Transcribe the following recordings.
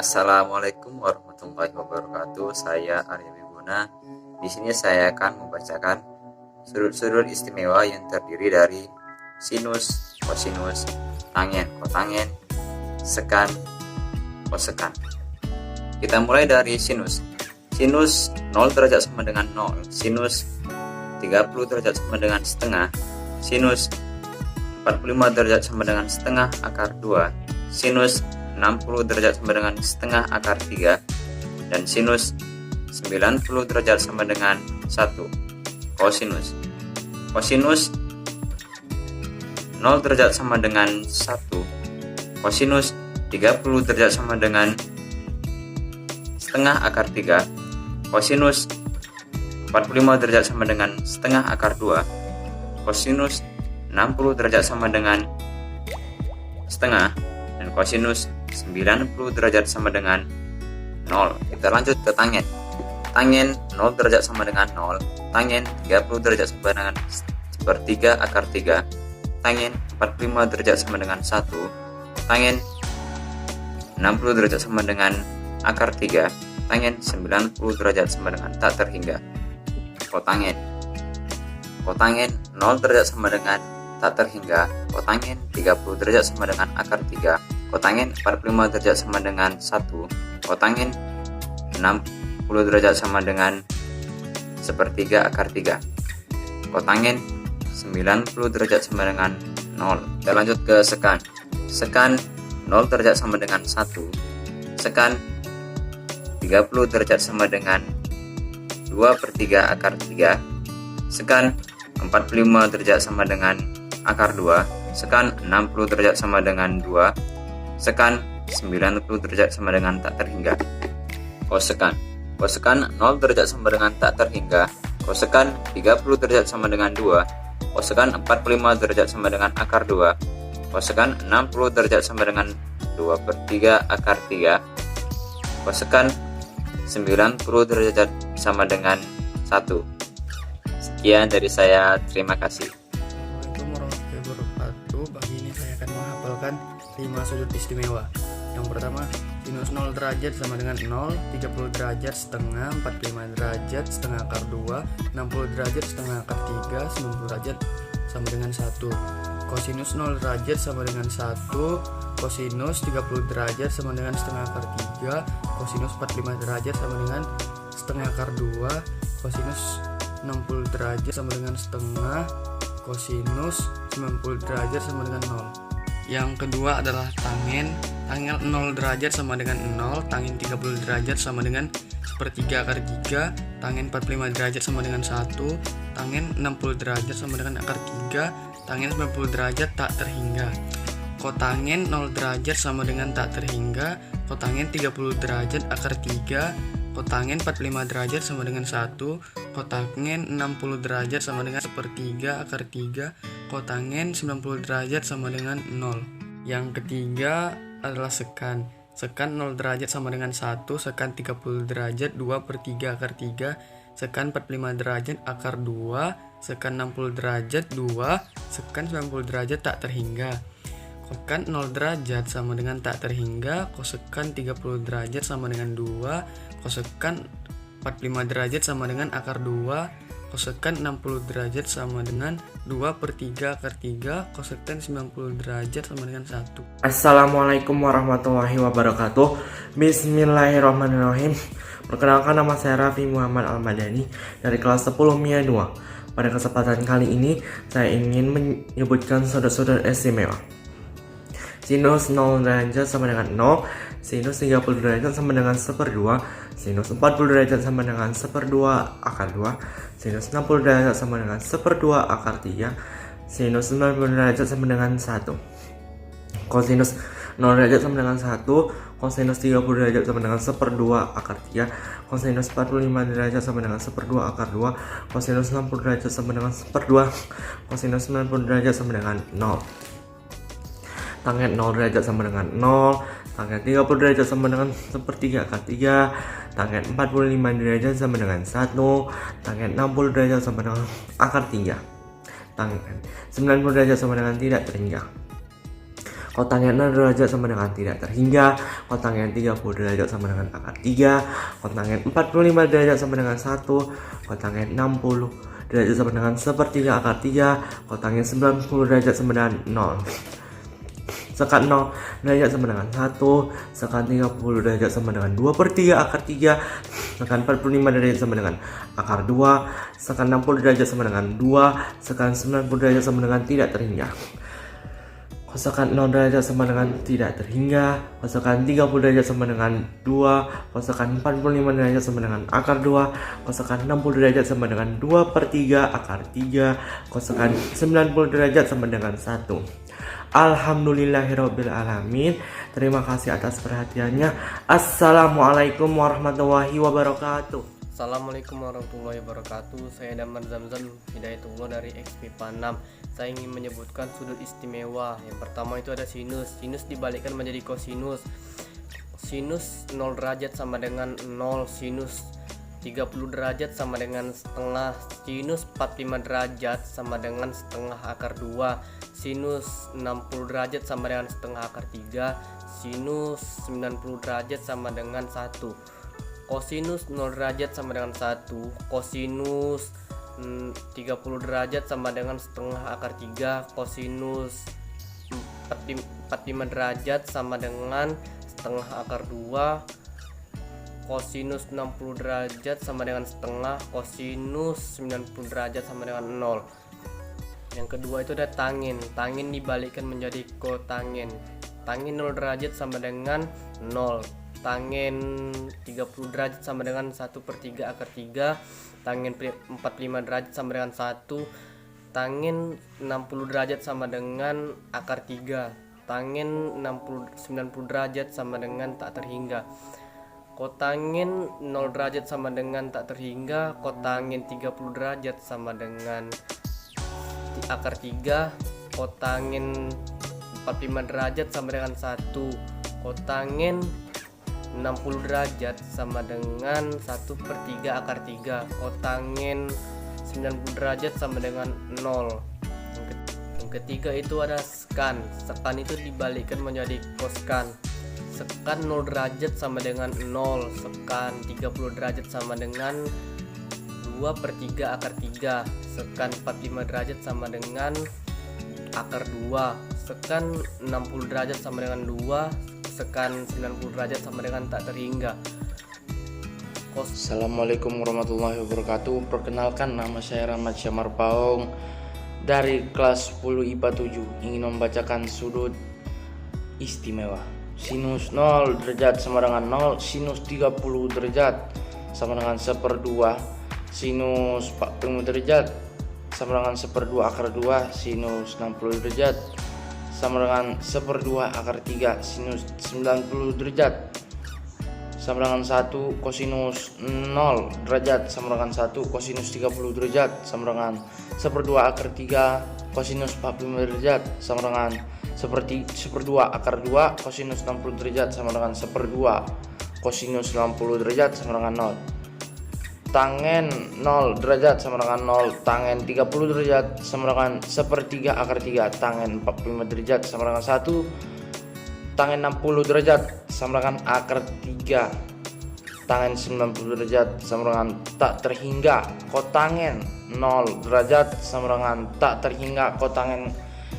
Assalamualaikum warahmatullahi wabarakatuh. Saya Arya Wiguna. Di sini saya akan membacakan sudut-sudut istimewa yang terdiri dari sinus, kosinus, tangen, kotangen, sekan, kosekan. Kita mulai dari sinus. Sinus 0 derajat sama dengan 0. Sinus 30 derajat sama dengan setengah. Sinus 45 derajat sama dengan setengah akar 2. Sinus 60 derajat sama dengan setengah akar 3. Dan sinus 90 derajat sama dengan 1. Kosinus. Kosinus 0 derajat sama dengan 1. Kosinus 30 derajat sama dengan setengah akar 3. Kosinus 45 derajat sama dengan setengah akar 2. Kosinus 60 derajat sama dengan setengah. Dan kosinus 90 derajat sama dengan 0. Kita lanjut ke tangen. Tangen 0 derajat sama dengan 0. Tangen 30 derajat sama dengan sepertiga akar 3. Tangen 45 derajat sama dengan 1. Tangen 60 derajat sama dengan akar 3. Tangen 90 derajat sama dengan tak terhingga. Kotangen. Kotangen 0 derajat sama dengan tak terhingga. Kotangen 30 derajat sama dengan akar 3. Kotangen 45 derajat sama dengan 1. Kotangen 60 derajat sama dengan sepertiga akar 3. Kotangen 90 derajat sama dengan 0. Kita lanjut ke sekan. Sekan 0 derajat sama dengan 1. Sekan 30 derajat sama dengan 2/3 akar 3. Sekan 45 derajat sama dengan akar 2. Sekan 60 derajat sama dengan 2. Sekan 90 derajat sama dengan tak terhingga. Kosekan. Kosekan 0 derajat sama dengan tak terhingga. Kosekan 30 derajat sama dengan 2. Kosekan 45 derajat sama dengan akar 2. Kosekan 60 derajat sama dengan 2/3 akar 3. Kosekan 90 derajat sama dengan 1. Sekian dari saya, terima kasih. Assalamualaikum warahmatullahi wabarakatuh. Pagi ini saya akan menghafalkan 5 sudut istimewa. Yang pertama, sinus 0 derajat sama dengan 0, 30 derajat setengah, 45 derajat setengah akar 2, 60 derajat setengah akar 3, 90 derajat sama dengan 1. Kosinus 0 derajat sama dengan 1, kosinus 30 derajat sama dengan setengah akar 3, kosinus 45 derajat sama dengan setengah akar 2, kosinus 60 derajat sama dengan setengah, kosinus 90 derajat sama dengan 0. Yang kedua adalah tangen. Tangen 0 derajat sama dengan 0, tangen 30 derajat sama dengan sepertiga akar 3, tangen 45 derajat sama dengan 1, tangen 60 derajat sama dengan akar 3, tangen 90 derajat tak terhingga. Kotangen 0 derajat sama dengan tak terhingga, kotangen 30 derajat akar 3, kotangen 45 derajat sama dengan 1, kotangen 60 derajat sama dengan sepertiga akar 3, kotangen 90 derajat sama dengan 0. Yang ketiga adalah sekan. Sekan 0 derajat sama dengan 1, sekan 30 derajat 2/3 akar 3, sekan 45 derajat akar 2, sekan 60 derajat 2, sekan 90 derajat tak terhingga. Kosekan 0 derajat sama dengan tak terhingga, kosekan 30 derajat sama dengan 2, kosekan 45 derajat sama dengan akar 2, kosekan 60 derajat sama dengan 2/3 akar 3, kosekan 90 derajat sama dengan 1. Assalamualaikum warahmatullahi wabarakatuh. Bismillahirrahmanirrahim. Perkenalkan, nama saya Raffi Muhammad Al-Madani dari kelas 10 MIA 2. Pada kesempatan kali ini saya ingin menyebutkan sudut-sudut istimewa. Sinus 0 derajat sama dengan 0, sinus 30 derajat sama dengan 1/2, sinus 40 derajat sama dengan 1/2 akar 2, sinus 60 derajat sama dengan 1/2 akar 3, sinus 90 derajat sama dengan 1. Kosinus 0 derajat sama dengan 1, kosinus 30 derajat sama dengan 1/2 akar 3, kosinus 45 derajat sama dengan 1/2 akar 2, kosinus 60 derajat sama dengan 1/2, kosinus 90 derajat sama dengan 0. Tangen 0 derajat sama dengan 0, tangen 30 derajat sama dengan sepertiga akar 3, tangen 45 derajat sama dengan 1, tangen 60 derajat sama dengan akar 3, tangen 90 derajat sama dengan tidak terhingga. Kotangent 6 derajat sama dengan tidak terhingga. Kotangent 30 derajat sama dengan akar 3. Kotangent 45 derajat sama dengan 1. Kotangent 60 derajat sama dengan 1/3 akar 3. Kotangent 90 derajat sama dengan 0. Sekat 0 derajat sama dengan 1. Sekat 30 derajat sama dengan 2/3 akar 3. Sekat 45 derajat sama dengan akar 2. Sekat 60 derajat sama dengan 2. Sekat 90 derajat sama dengan tidak terhingga. Kosakan 0 derajat sama dengan tidak terhingga. Kosakan 30 derajat sama dengan 2. Kosakan 45 derajat sama dengan akar 2. Kosakan 60 derajat sama dengan 2/3 akar 3. Kosakan 90 derajat sama dengan 1. Alhamdulillahirabbil alamin. Terima kasih atas perhatiannya. Assalamualaikum warahmatullahi wabarakatuh. Assalamualaikum warahmatullahi wabarakatuh. Saya Damar Zamzam Hidayatullah dari XPIPA 6. Saya ingin menyebutkan sudut istimewa. Yang pertama itu ada sinus. Sinus dibalikkan menjadi kosinus. Sinus 0 derajat sama dengan 0. Sinus 30 derajat sama dengan setengah. Sinus 45 derajat sama dengan setengah akar 2. Sinus 60 derajat sama dengan setengah akar 3. Sinus 90 derajat sama dengan 1. Kosinus 0 derajat sama dengan 1. Kosinus 30 derajat sama dengan setengah akar 3. Kosinus 45 derajat sama dengan setengah akar 2. Kosinus 60 derajat sama dengan setengah. Kosinus 90 derajat sama dengan 0. Yang kedua itu ada tangent. Tangent dibalikkan menjadi kotangent. Tangent 0 derajat sama dengan 0. Tangent 30 derajat sama dengan 1/3 akar 3. Tangent 45 derajat sama dengan 1. Tangent 60 derajat sama dengan akar 3. Tangent 90 derajat sama dengan tak terhingga. Kotangent 0 derajat sama dengan tak terhingga. Kotangent 30 derajat sama dengan akar 3. Kotangent 45 derajat sama dengan 1. Kotangent 60 derajat sama dengan 1/3 akar 3. Kotangent 90 derajat sama dengan 0. Yang ketiga itu ada sekan. Sekan itu dibalikkan menjadi koskan. Sekan 0 derajat sama dengan 0. Sekan 30 derajat sama dengan 2/3 akar 3. Sekan 45 derajat sama dengan akar 2. Sekan 60 derajat sama dengan 2. Sekan 90 derajat sama dengan tak terhingga. Assalamualaikum warahmatullahi wabarakatuh. Perkenalkan, nama saya Rahmat Syamar Paong dari kelas 10 IPA 7. Ingin membacakan sudut istimewa. Sinus 0 derajat sama dengan 0. Sinus 30 derajat sama dengan 1/2. Sinus 45 derajat sama dengan 1/2 akar 2. Sinus 60 derajat sama dengan 1/2 akar 3. Sinus 90 derajat sama dengan 1. Kosinus 0 derajat sama dengan 1. Kosinus 30 derajat sama dengan 1/2 akar 3. Kosinus 45 derajat sama dengan 1/2 akar 2. Kosinus 60 derajat sama dengan 1/2. Kosinus 90 derajat sama dengan 0. Tangent 0 derajat sama dengan 0. Tangent 30 derajat sama dengan 1/3 akar 3. Tangent 45 derajat sama dengan 1. Tangent 60 derajat sama dengan akar 3. Tangent 90 derajat sama dengan tak terhingga. Kotangent 0 derajat sama dengan tak terhingga. Kotangent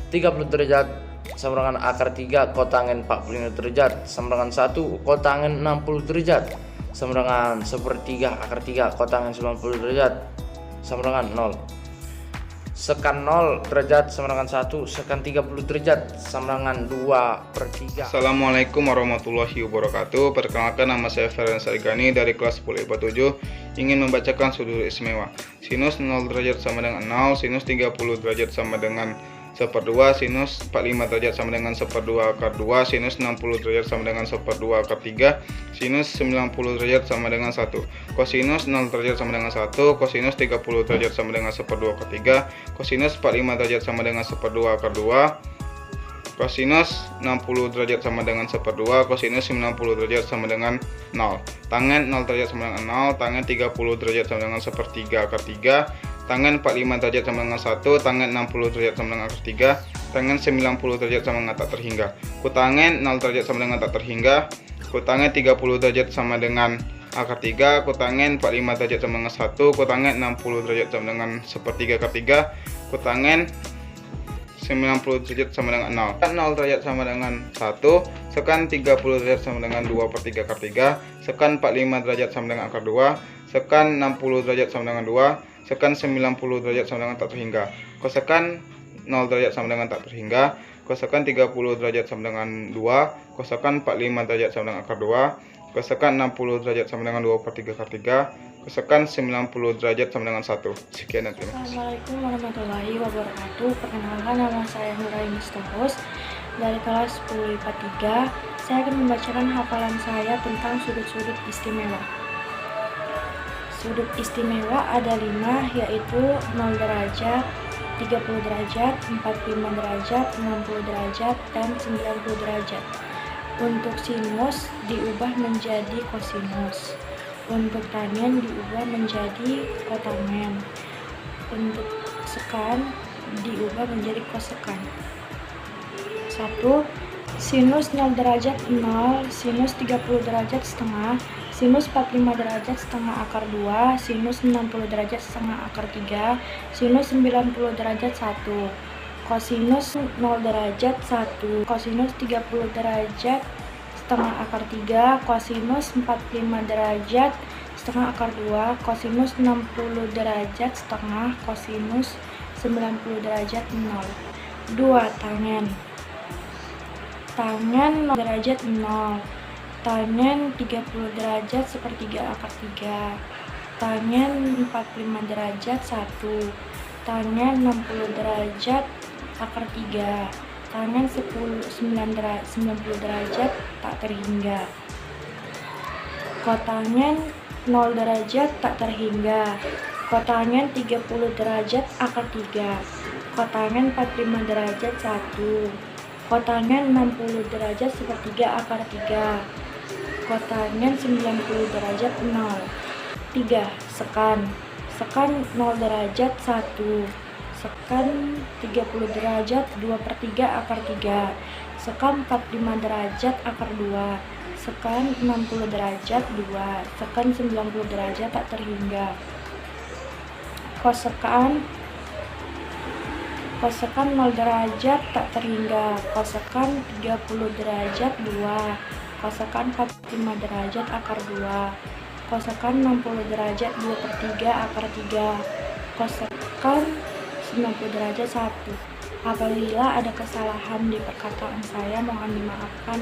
30 derajat sama dengan akar 3. Kotangent 45 derajat sama dengan 1. Kotangent 60 derajat sama dengan 1/3 akar 3. Kotangent 90 derajat sama dengan 0. Sekan 0 derajat sama dengan 1. Sekan 30 derajat sama dengan 2/3. Assalamualaikum warahmatullahi wabarakatuh. Perkenalkan, nama saya Feran Saigani dari kelas 10 IPA 7. Ingin membacakan sudut istimewa. Sinus 0 derajat sama dengan 0. Sinus 30 derajat sama dengan 1/2. Sinus 45 derajat sama dengan 1/2 akar 2. Sinus 60 derajat sama dengan 1/2 akar 3. Sinus 90 derajat sama dengan 1. Kosinus 0 derajat sama dengan 1. Kosinus 30 derajat sama dengan 1/2 akar 3. Kosinus 45 derajat sama dengan 1/2 akar 2. Kosinus 60 derajat sama dengan 1/2, kosinus 90 derajat sama dengan 0. Tangen 0 derajat sama dengan 0, tangen 30 derajat sama dengan 1/3 akar 3, tangen 45 derajat sama dengan 1, tangen 60 derajat sama dengan akar 3, tangen 90 derajat sama dengan tak terhingga. Kutangen 0 derajat sama dengan tak terhingga, kutangen 30 derajat sama dengan akar 3, kutangen 45 derajat sama dengan 1, kutangen 60 derajat sama dengan 1/3 akar 3, kutangen 90 derajat sama dengan 0. 0 derajat sama dengan 1, sekan 30 derajat sama dengan 2/3 akar 3, sekan 45 derajat sama dengan akar 2, sekan 60 derajat sama dengan 2, sekan 90 derajat sama dengan tak terhingga. Kosekan 0 derajat sama dengan tak terhingga, kosekan 30 derajat sama dengan 2, kosekan 45 derajat sama dengan akar 2, kosekan 60 derajat sama dengan 2/3 akar 3, kosekan 90 derajat sama dengan 1. Sekian dan terima kasih. Assalamualaikum warahmatullahi wabarakatuh. Perkenalkan, nama saya Nurainis Tohus dari kelas 10 IPA 3. Saya akan membacakan hafalan saya tentang sudut-sudut istimewa. Sudut istimewa ada 5, yaitu 0 derajat, 30 derajat, 45 derajat, 60 derajat, dan 90 derajat. Untuk sinus diubah menjadi kosinus. Untuk tangen diubah menjadi kotangen. Untuk sekan diubah menjadi kosekan. 1. Sinus 0 derajat 0, sinus 30 derajat setengah, sinus 45 derajat setengah akar 2, sinus 60 derajat setengah akar 3, sinus 90 derajat 1, kosinus 0 derajat 1, kosinus 30 derajat setengah akar 3, kosinus 45 derajat setengah akar 2, kosinus 60 derajat setengah, kosinus 90 derajat 0. 2. Tangen. Tangen 0 derajat 0, tangen 30 derajat 1/3 akar 3, tangen 45 derajat 1, tangen 60 derajat akar 3, tangen 90 derajat tak terhingga. Kotangen 0 derajat tak terhingga, kotangen 30 derajat akar 3, kotangen 45 derajat 1, kotangen 60 derajat 1/3 akar 3, kotangen 90 derajat 0. 3. Sekan. Sekan 0 derajat 1, sekan 30 derajat 2/3 akar 3, sekan 45 derajat akar 2, sekan 60 derajat 2, sekan 90 derajat tak terhingga. Kosekan 0 derajat tak terhingga, kosekan 30 derajat 2, kosekan 45 derajat akar 2, kosekan 60 derajat 2/3 akar 3, kosekan 90 derajat 1. Apabila ada kesalahan di perkataan saya, mohon dimaafkan.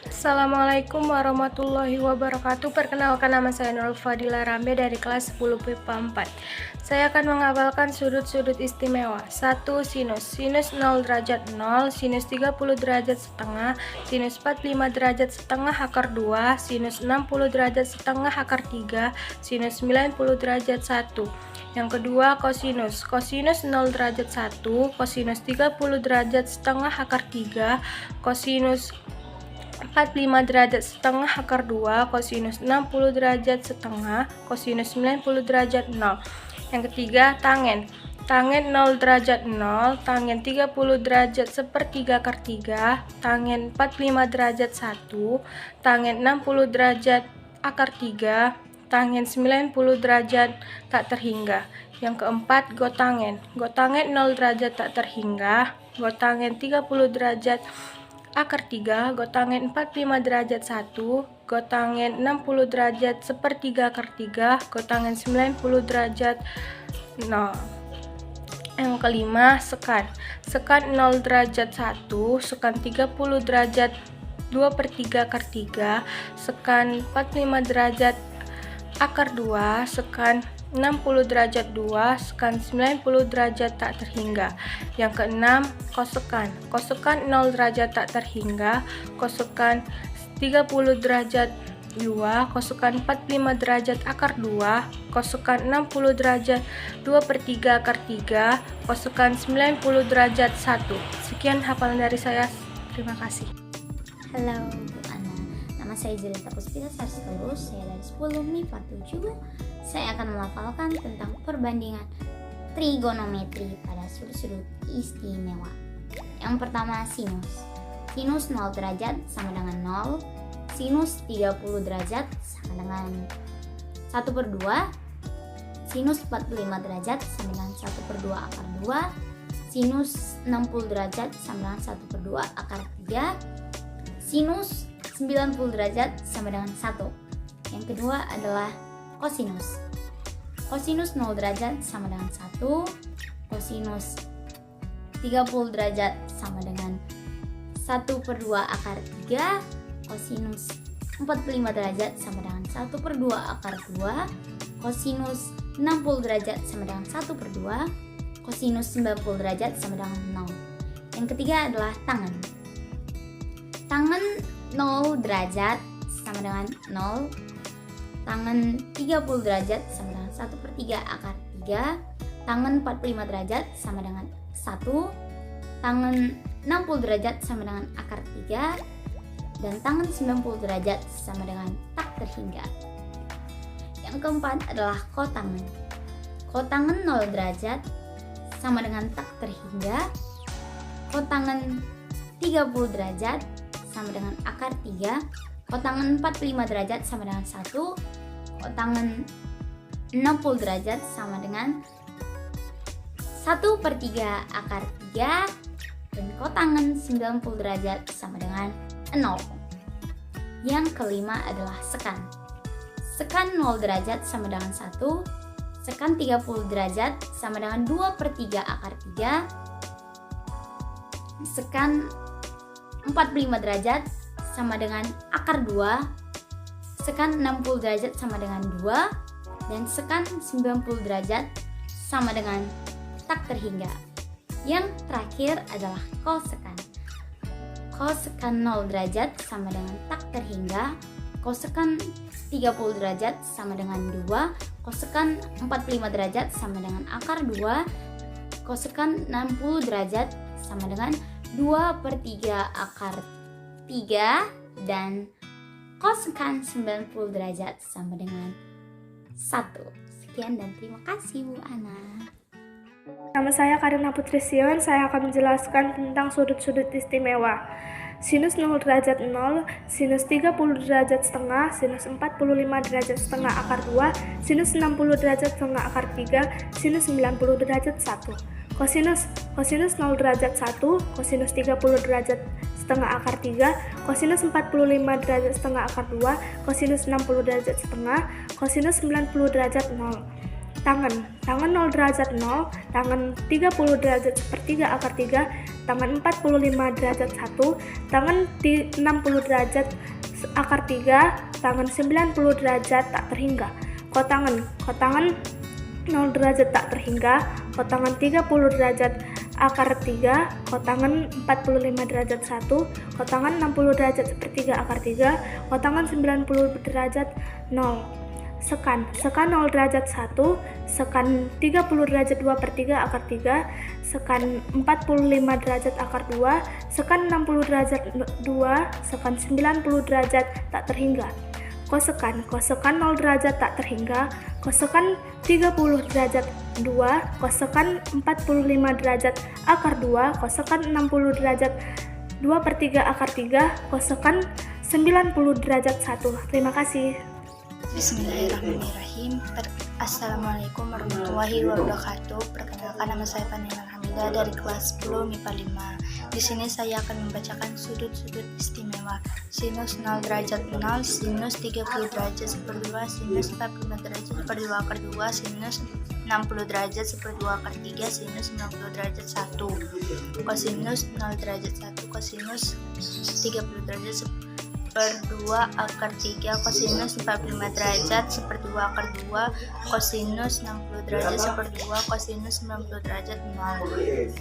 Assalamualaikum warahmatullahi wabarakatuh. Perkenalkan, nama saya Nurul Fadila Rambe dari kelas 10 IPA 4. Saya akan menghafalkan sudut-sudut istimewa. 1. Sinus. Sinus 0 derajat 0, sinus 30 derajat setengah, sinus 45 derajat setengah akar 2, sinus 60 derajat setengah akar 3, sinus 90 derajat 1. Yang kedua, kosinus. Kosinus 0 derajat 1, kosinus 30 derajat setengah akar 3, kosinus 45 derajat setengah akar 2, kosinus 60 derajat setengah, kosinus 90 derajat 0. Yang ketiga, tangen. Tangen 0 derajat 0, tangen 30 derajat 1/3 akar 3, tangen 45 derajat 1, tangen 60 derajat akar 3, tangen 90 derajat tak terhingga. Yang keempat, gotangen. Gotangen 0 derajat tak terhingga, gotangen 30 derajat akar 3, gotangen 45 derajat 1, gotangen 60 derajat 1/3 akar 3, gotangen 90 derajat 0. Yang kelima, sekan. Sekan 0 derajat 1, sekan 30 derajat 2/3 akar 3, sekan 45 derajat akar 2, sekan 60 derajat 2, sekan 90 derajat tak terhingga. Yang keenam, kosekan. Kosekan 0 derajat tak terhingga, kosekan 30 derajat 2, kosekan 45 derajat akar 2, kosekan 60 derajat 2/3 akar 3, kosekan 90 derajat 1. Sekian hafalan dari saya. Terima kasih. Halo Bu Ana, nama saya Jelita Puspita Sarstulus, saya dari 10 MIPA 7. Saya akan melafalkan tentang perbandingan trigonometri pada sudut-sudut istimewa. Yang pertama, sinus. Sinus 0 derajat sama dengan 0, sinus 30 derajat sama dengan 1/2, sinus 45 derajat sama dengan 1/2 akar 2, sinus 60 derajat sama dengan 1/2 akar 3, sinus 90 derajat sama dengan 1. Yang kedua adalah kosinus. Kosinus 0 derajat sama dengan 1, kosinus 30 derajat sama dengan 1/2 akar 3, kosinus 45 derajat sama dengan 1/2 akar 2, kosinus 60 derajat sama dengan 1/2, kosinus 90 derajat sama dengan 0. Yang ketiga adalah tangen. Tangen 0 derajat sama dengan 0, tangen 30 derajat sama dengan 1/3 akar 3, tangen 45 derajat sama dengan 1, tangen 60 derajat sama dengan akar 3, dan tangan 90 derajat sama dengan tak terhingga. Yang keempat adalah kotangen. Kotangen 0 derajat sama dengan tak terhingga. Kotangen 30 derajat sama dengan akar 3. Kotangen 45 derajat sama dengan 1. Kotangen 60 derajat sama dengan 1/3 akar 3. Dan kotangen 90 derajat sama dengan 0. Yang kelima adalah sekan. Sekan 0 derajat sama dengan 1, sekan 30 derajat sama dengan 2/3 akar 3, sekan 45 derajat sama dengan akar 2, sekan 60 derajat sama dengan 2, dan sekan 90 derajat sama dengan tak terhingga. Yang terakhir adalah kosekan. Kosekan 0 derajat sama dengan tak terhingga, kosekan 30 derajat sama dengan 2, kosekan 45 derajat sama dengan akar 2, kosekan 60 derajat sama dengan 2/3 akar 3, dan kosekan 90 derajat sama dengan 1. Sekian dan terima kasih Bu Ana. Nama saya Karina Putri Sion, saya akan menjelaskan tentang sudut-sudut istimewa. Sinus 0 derajat 0, sinus 30 derajat setengah, sinus 45 derajat setengah akar 2, sinus 60 derajat setengah akar 3, sinus 90 derajat 1. Kosinus 0 derajat 1, kosinus 30 derajat setengah akar 3, kosinus 45 derajat setengah akar 2, kosinus 60 derajat setengah, kosinus 90 derajat 0. Tangan 0 derajat 0, tangan 30 derajat 1/3 akar 3, tangan 45 derajat 1, tangan 60 derajat akar 3, tangan 90 derajat tak terhingga. Kotangan 0 derajat tak terhingga, kotangan 30 derajat akar 3, kotangan 45 derajat 1, kotangan 60 derajat 1/3 akar 3, kotangan 90 derajat 0. Sekan 0 derajat 1, sekan 30 derajat 2/3 akar 3, sekan 45 derajat akar 2, sekan 60 derajat 2, sekan 90 derajat tak terhingga. Kosekan 0 derajat tak terhingga, kosekan 30 derajat 2, kosekan 45 derajat akar 2, kosekan 60 derajat 2/3 akar 3, kosekan 90 derajat 1. Terima kasih. Bismillahirrahmanirrahim. Assalamualaikum warahmatullahi wabarakatuh. Perkenalkan, nama saya Panina Hamidah dari kelas 10 MIPA 5. Di sini saya akan membacakan sudut-sudut istimewa. Sinus 0 derajat 0, sinus 30 derajat 1/2, sinus 45 derajat 1/2 akar 2, sinus 60 derajat 1/2 akar 3, sinus 90 derajat 1, kosinus 0 derajat 1, kosinus 30 derajat 1/2 akar 3, kosinus 45 derajat 1/2 akar 2, kosinus 60 derajat 1/2, kosinus 90 derajat 0.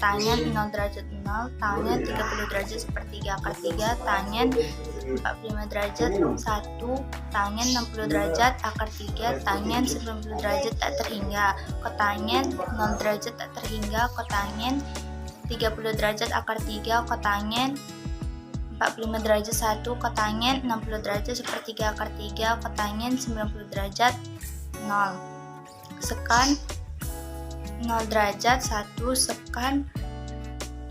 Tangen 0 derajat 0, tangen 30 derajat 1/3 akar 3, tangen 45 derajat 1, tangen 60 derajat, akar 3, tangen 90 derajat tak terhingga, kotangen 0 derajat tak terhingga, kotangen 30 derajat, akar 3, kotangen 45 derajat 1, kotangen 60 derajat sepertiga, akar 3, kotangen 90 derajat 0. Sekan 0 derajat 1, sekan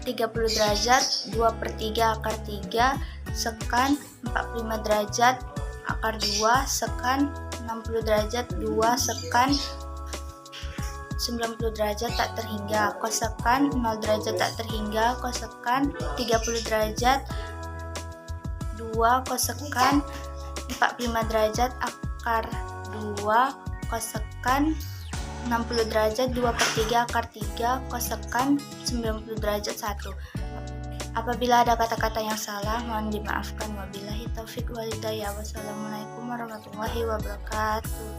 30 derajat 2/3 akar 3, sekan 45 derajat akar 2, sekan 60 derajat 2, sekan 90 derajat tak terhingga, kosekan 0 derajat tak terhingga, kosekan 30 derajat 2, kosekan 45 derajat akar 2, kosekan 60 derajat 2/3 akar 3, kosekan 90 derajat 1. Apabila ada kata-kata yang salah, mohon dimaafkan. Wabillahi taufik wal hidayah. Wassalamualaikum warahmatullahi wabarakatuh.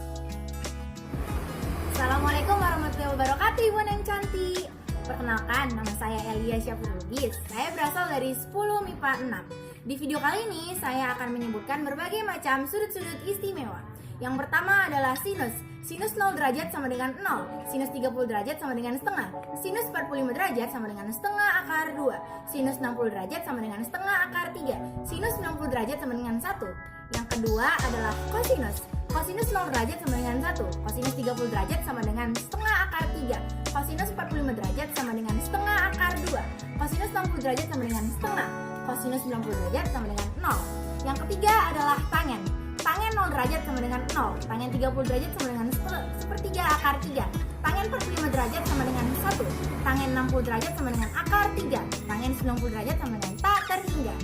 Assalamualaikum warahmatullahi wabarakatuh, Ibu yang cantik. Perkenalkan, nama saya Elia Syafur Lubis. Saya berasal dari 10 MIPA 6. Di video kali ini, saya akan menyebutkan berbagai macam sudut-sudut istimewa. Yang pertama adalah sinus. Sinus 0 derajat sama dengan 0. Sinus 30 derajat sama dengan setengah. Sinus 45 derajat sama dengan setengah akar 2. Sinus 60 derajat sama dengan setengah akar 3. Sinus 90 derajat sama dengan 1. Yang kedua adalah kosinus. Kosinus 0 derajat sama dengan 1. Kosinus 30 derajat sama dengan setengah akar 3. Kosinus 45 derajat sama dengan setengah akar 2. Kosinus 60 derajat sama dengan setengah. Kosinus 90 derajat sama dengan 0. Yang ketiga adalah tangen. Tangen 0 derajat sama dengan 0. Tangen 30 derajat sama dengan sepertiga akar 3. Tangen 45 derajat sama dengan 1. Tangen 60 derajat sama dengan akar 3. Tangen 90 derajat sama dengan tak terhingga.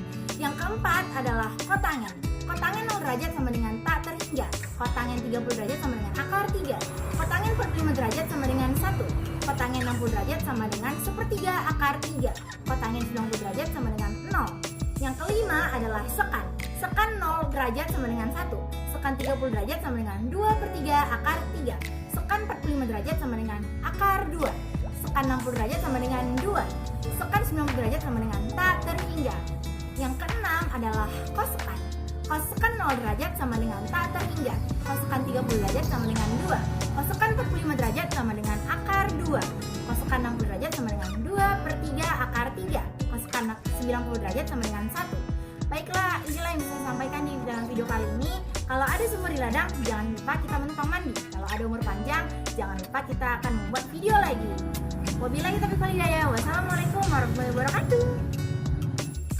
Yang keempat adalah kotangen. Kotangen 0 derajat sama dengan tak terhingga. Kotangen 30 derajat sama dengan akar 3. Kotangen 45 derajat sama dengan 1. Kotangen 60 derajat sama dengan sepertiga akar 3. Kotangen 90 derajat sama dengan 0. Yang kelima adalah sekan. Sekan 0 derajat sama dengan 1. Sekan 30 derajat sama dengan 2/3 akar 3. Sekan 45 derajat sama dengan akar 2. Sekan 60 derajat sama dengan 2. Sekan 90 derajat sama dengan tak terhingga. Yang keenam adalah kosekan. Kosekan 0 derajat sama dengan tak terhingga. Kosekan 30 derajat sama dengan 2. Kosekan 45 derajat sama dengan akar 2. Kosekan 60 derajat sama dengan 2/3 akar 3. Kosekan 90 derajat sama dengan 1. Baiklah, inilah yang bisa saya sampaikan di dalam video kali ini. Kalau ada sumur di ladang, jangan lupa kita menumpang mandi. Kalau ada umur panjang, jangan lupa kita akan membuat video lagi. Wabillahi taufiq wal hidayah. Wassalamualaikum warahmatullahi wabarakatuh.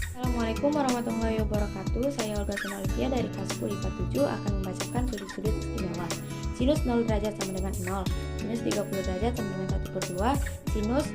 Assalamualaikum warahmatullahi wabarakatuh. Saya Olga Sinolivia dari kelas 10 IPA 7 akan membacakan sudut-sudut istimewa. Sinus 0 derajat sama dengan 0. Sinus 30 derajat sama dengan 1/2. Sinus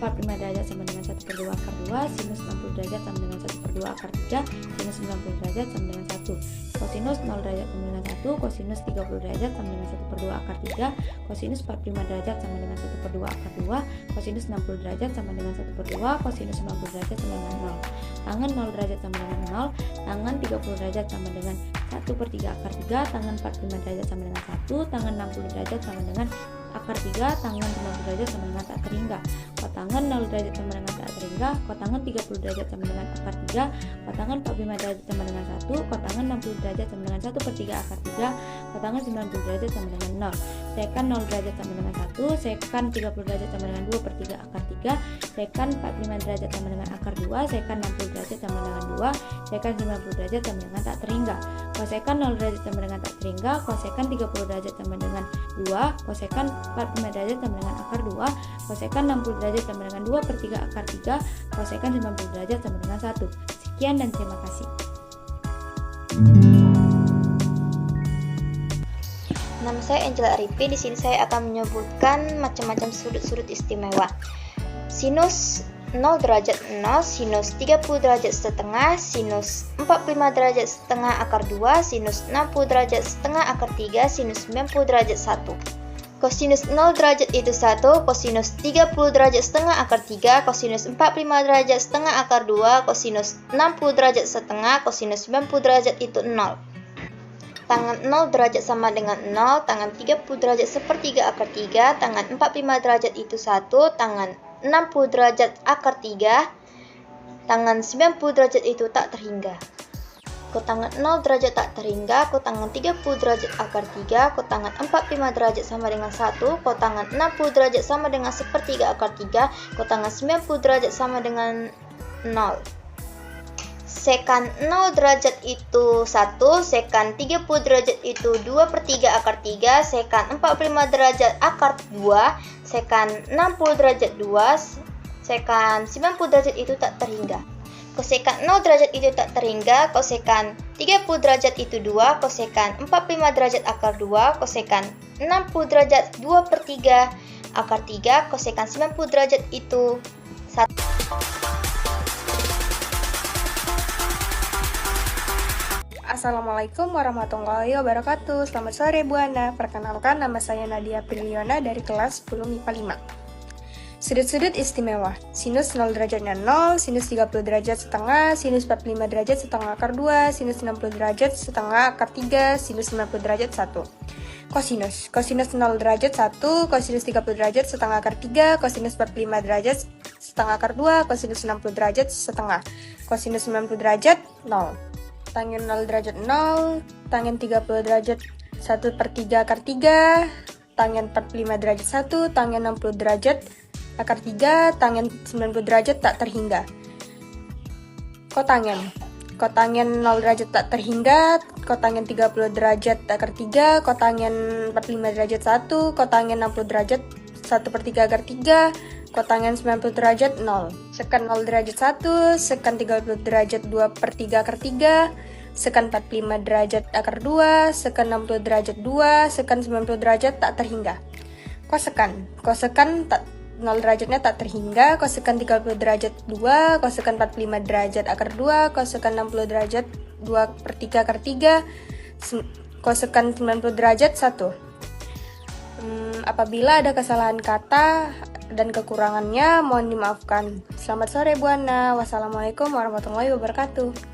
45 derajat sama dengan 1/2 akar 2. Sinus 60 derajat sama dengan 1/2 akar 3. Sinus 90 derajat sama dengan 1. Kosinus 0 derajat sama dengan 1. Kosinus 30 derajat sama dengan 1/2 akar 3. Kosinus 45 derajat sama dengan 1/2 akar 2. Kosinus 60 derajat sama dengan 1/2. Kosinus 90 derajat sama dengan 0. Tangan 0 derajat sama dengan 0. Tangan 30 derajat sama dengan 1/3 akar 3. Tangan 45 derajat sama dengan 1. Tangan 60 derajat sama dengan akar 3. Tangan 90 derajat sama dengan tak terhingga. Kotangan 0 derajat sama dengan tak terhingga. Kotangan 30 derajat sama dengan akar 3. Kotangan 45 derajat sama dengan 1. Kotangan 60 derajat sama dengan 1/3 akar 3. Kotangan 90 derajat sama dengan 0. Sekan 0 derajat sama dengan 1. Sekan 30 derajat sama dengan 2/3 akar 3. Sekan 45 derajat sama dengan akar 2. Sekan 60 derajat sama dengan 2. Sekan 90 derajat sama dengan tak terhingga. Kosekan 0 derajat sama dengan tak terhingga. Kosekan 30 derajat sama dengan 2. Kosekan 45 derajat sama dengan akar 2. Kosekan 60 derajat sama dengan 2/3 akar 3. Kosekan 90 derajat sama dengan 1. Sekian dan terima kasih. Nama saya Angela Arifi. Di sini saya akan menyebutkan macam-macam sudut-sudut istimewa. Sinus 0 derajat 0, sinus 30 derajat setengah, sinus 45 derajat setengah akar 2, sinus 60 derajat setengah akar 3, sinus 90 derajat 1. Kosinus 0 derajat itu 1, kosinus 30 derajat setengah akar 3, kosinus 45 derajat setengah akar 2, kosinus 60 derajat setengah, kosinus 90 derajat itu 0. Tangan 0 derajat sama dengan 0, tangan 30 derajat sepertiga akar 3, tangan 45 derajat itu 1, tangan 60 derajat akar 3, tangan 90 derajat itu tak terhingga. Kotangan 0 derajat tak terhingga, kotangan 30 derajat akar 3, kotangan 45 derajat sama dengan 1, kotangan 60 derajat sama dengan 1/3 akar 3, kotangan 90 derajat sama dengan 0. Sekan 0 derajat itu 1, sekan 30 derajat itu 2/3 akar 3, sekan 45 derajat akar 2, sekan 60 derajat 2, sekan 90 derajat itu tak terhingga. Kosekan 0 derajat itu tak terhingga, kosekan 30 derajat itu 2, kosekan 45 derajat akar 2, kosekan 60 derajat 2/3 akar 3, kosekan 90 derajat itu 1. Assalamualaikum warahmatullahi wabarakatuh. Selamat sore Bu Ana. Perkenalkan, nama saya Nadia Priliona dari kelas 10 MIPA 5. Sudut-sudut istimewa. Sinus 0 derajatnya 0, sinus 30 derajat setengah, sinus 45 derajat setengah akar 2, sinus 60 derajat setengah akar 3, sinus 90 derajat 1. Kosinus. Kosinus 0 derajat 1, kosinus 30 derajat setengah akar 3, kosinus 45 derajat setengah akar 2, kosinus 60 derajat setengah. Kosinus 90 derajat 0. Tangen 0 derajat 0, tangen 30 derajat 1/3 akar 3, tangen 45 derajat 1, tangen 60 derajat akar 3, tangen 90 derajat tak terhingga. Kotangen. Kotangen 0 derajat tak terhingga, kotangen 30 derajat akar 3, kotangen 45 derajat 1, kotangen 60 derajat 1/3 akar 3, kotangen 90 derajat 0. Sekan 0 derajat 1, sekan 30 derajat 2/3 akar 3, sekan 45 derajat akar 2, sekan 60 derajat 2, sekan 90 derajat tak terhingga. Kosekan. Kosekan 0 derajatnya tak terhingga, kosekan 30 derajat 2, kosekan 45 derajat akar 2, kosekan 60 derajat 2/3 akar 3, kosekan 90 derajat 1. Apabila ada kesalahan kata dan kekurangannya, mohon dimaafkan. Selamat sore Bu Ana. Wassalamualaikum warahmatullahi wabarakatuh.